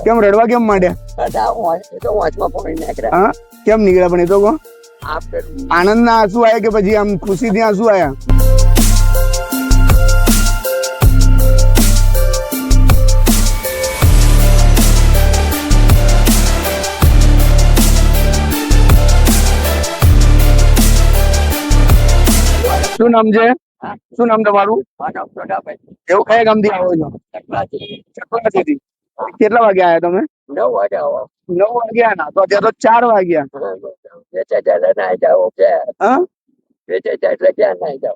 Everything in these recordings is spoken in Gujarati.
કેમ રડવા કેમ માંડ્યા? હા, કેમ નીકળ્યા પણ એ તો કહો. આનંદ ના આંસુ આયા કે પછી આમ ખુશી થી આંસુ આયા? શું નામ છે? શું નામ તમારું? એવું કયા ગામથી આવો છો? ચકલાથી. કેટલા વાગે આયા તમે? 9 વાગે આયા ના તો અત્યારે તો 4 વાગ્યા. હા,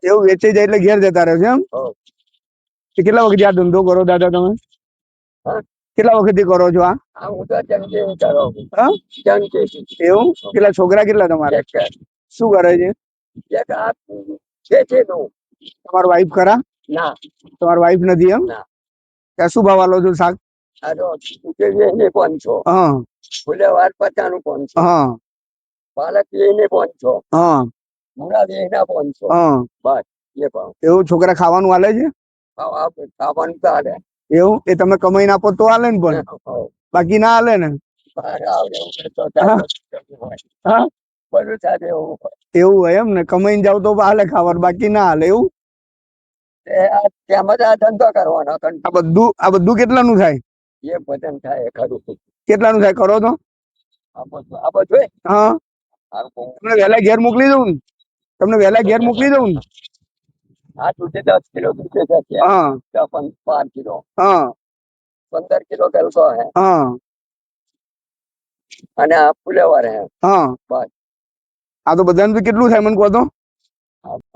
એવું વેચાઈ જાય એટલે ઘેર જતા રહે છે એમ? કેટલા વખત આ ધંધો કરો દાદા તમે? કેટલા વખત થી કરો છો આ? એવું? કેટલા છોકરા કેટલા તમારે? શું કરે છે? તમારો વાઈફ ખરા? તમારો વાઈફ નથી એમ? ત્યાં શું ભાવ આલો છો શાક? હા, હા, પાલક 500. હા, મૂળા 500. હા, બસ એ ભાવ. એવું છોકરા ખાવાનું હાલે છે? ખાવાનું તો હાલે. એવું? એ તમે કમાઈને આપો તો હાલે ને, પણ બાકી ના હાલે ને? હા, એવું હોય એમ ને? કમાઈને જાવ તો હાલે ખાવાનું, બાકી ના હાલે એવું? ધંધો કરવાનો. આ બધું કેટલાનું થાય? એ ભજન થાય ખરું. કેટલાનું થાય કરો તો? હા, તમને વહેલા ઘેર મોકલી દઉં ને? તમને વહેલા ઘેર મોકલી દઉં ને? 10 કિલો દૂધ છે. હા, 5 કિલો. હા, 15 કિલો ગલકો હે. હા, અને આ ફુલેવર હે. હા, બસ. આ તો બધાનું કેટલું થાય મને કહો તો?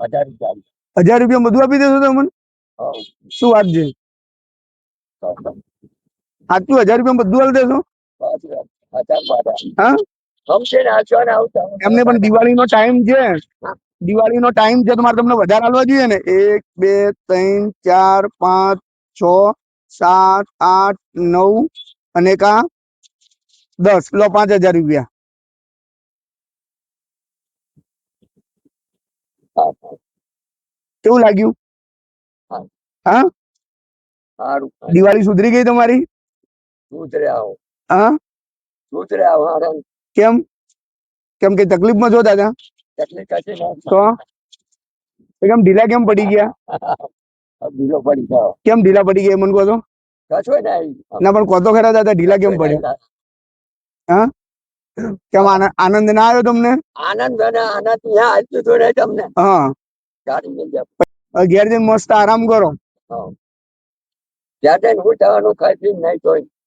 1000 રૂપિયા. 1000 રૂપિયા બધું આપી દેશો તમે મને? શું વાત છે? સાચું 1000 રૂપિયા બધું આપી દેશો? હા, એમને પણ દિવાળીનો ટાઈમ છે. દિવાળીનો ટાઈમ છે તો મારે તમને વધારે આલવા જોઈએ ને. 1 2 3 4 5 6 7 8 9 અને 10. લો 5000 રૂપિયા. કેવું લાગ્યું? હા, દિવાળી સુધરી ગઈ તમારી? હા, કેમ? કેમ કઈ તકલીફમાં છો દાદા? તો કેમ ઢીલા કેમ પડી ગયા? કેમ ઢીલા પડી ગયા મને કહો તો? ના પણ કહો તો ખરા દાદા, ઢીલા કેમ પડ્યા? હા, કેમ આનંદ ના આવ્યો તમને? હા, ઘેર જઈને મસ્ત આરામ કરો.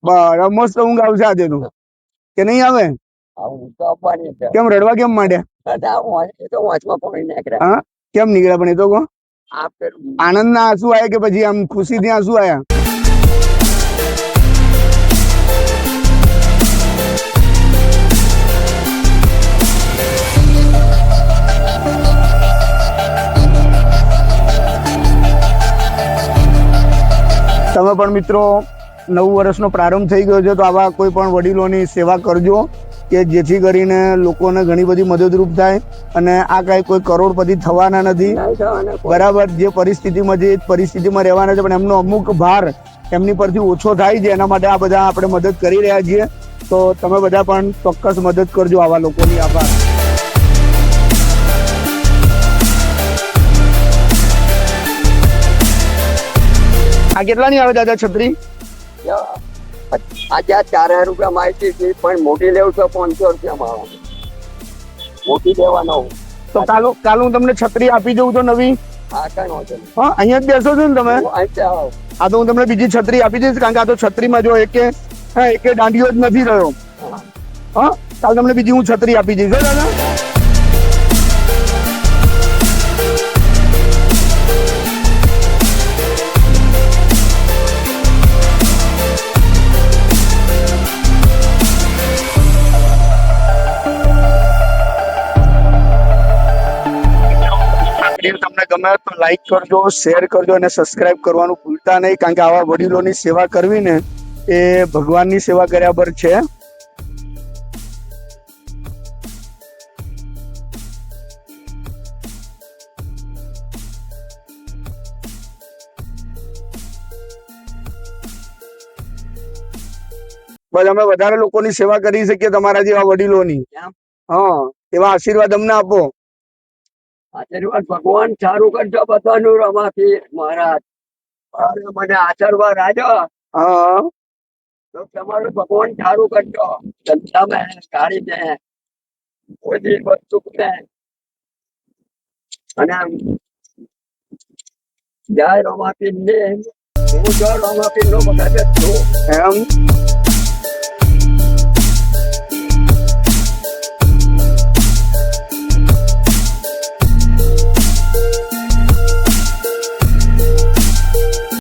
બરાબર, મસ્ત ઊંઘ આવશે આજે તો. કે નહીં આવે? કેમ રડવા કેમ માંડ્યા? હા, કેમ નીકળ્યા પણ એ તો કહો. આનંદ ના આંસુ આયા કે પછી આમ ખુશી થી આંસુ આયા? તમે પણ મિત્રો, નવું વર્ષનો પ્રારંભ થઈ ગયો છે તો આવા કોઈ પણ વડીલોની સેવા કરજો કે જેથી કરીને લોકોને ઘણી બધી મદદરૂપ થાય. અને આ કઈ કોઈ કરોડપતિ થવાના નથી, બરાબર? જે પરિસ્થિતિમાં જે પરિસ્થિતિમાં રહેવાના છે, પણ એમનો અમુક ભાર એમની પરથી ઓછો થાય છે, એના માટે આ બધા આપણે મદદ કરી રહ્યા છીએ. તો તમે બધા પણ ચોક્કસ મદદ કરજો આવા લોકોની. આભાર. આ કેટલાની આવે દાદા છત્રી? આજે 4000 રૂપિયા માહિતી હતી, પણ મોટી લેવું તો 500 રૂપિયામાં આવે. મોટી લેવાનો તો કાલ હું તમને છત્રી આપી દઉં તો નવી. હા, અહીંયા જ બેસો છો ને તમે? હા, તો હું તમને બીજી છત્રી આપી દઈશ, કારણ કે આ તો છત્રીમાં જો એકે દાંડીઓ જ નથી રહ્યો. હા, કાલ તમને બીજી હું છત્રી આપી દઈશ દાદા. તમને ગમે તો લાઈક કરજો, શેર કરજો અને સબસ્ક્રાઇબ કરવાનું ભૂલતા નહીં, કારણ કે આવા વડીલોની સેવા કરવી ને એ ભગવાનની સેવા કર્યા પર છે. બસ અમે વધારે લોકોની સેવા કરી શકીએ તમારા જેવા વડીલોની. એમ. હા, એવા આશીર્વાદ અમને આપો. આશીર્વાદ ભગવાન સારું કરજો બધાનું રમાથી મહારાજ. અરે મને આશીર્વાદ આજો હા તો તમારું ભગવાન સારું કરજો. ધંધામાં ગાડીને બધી વસ્તુ ને અને જય રમાપીર ને હું જો રમાપીર નો વખત જ છું. એમ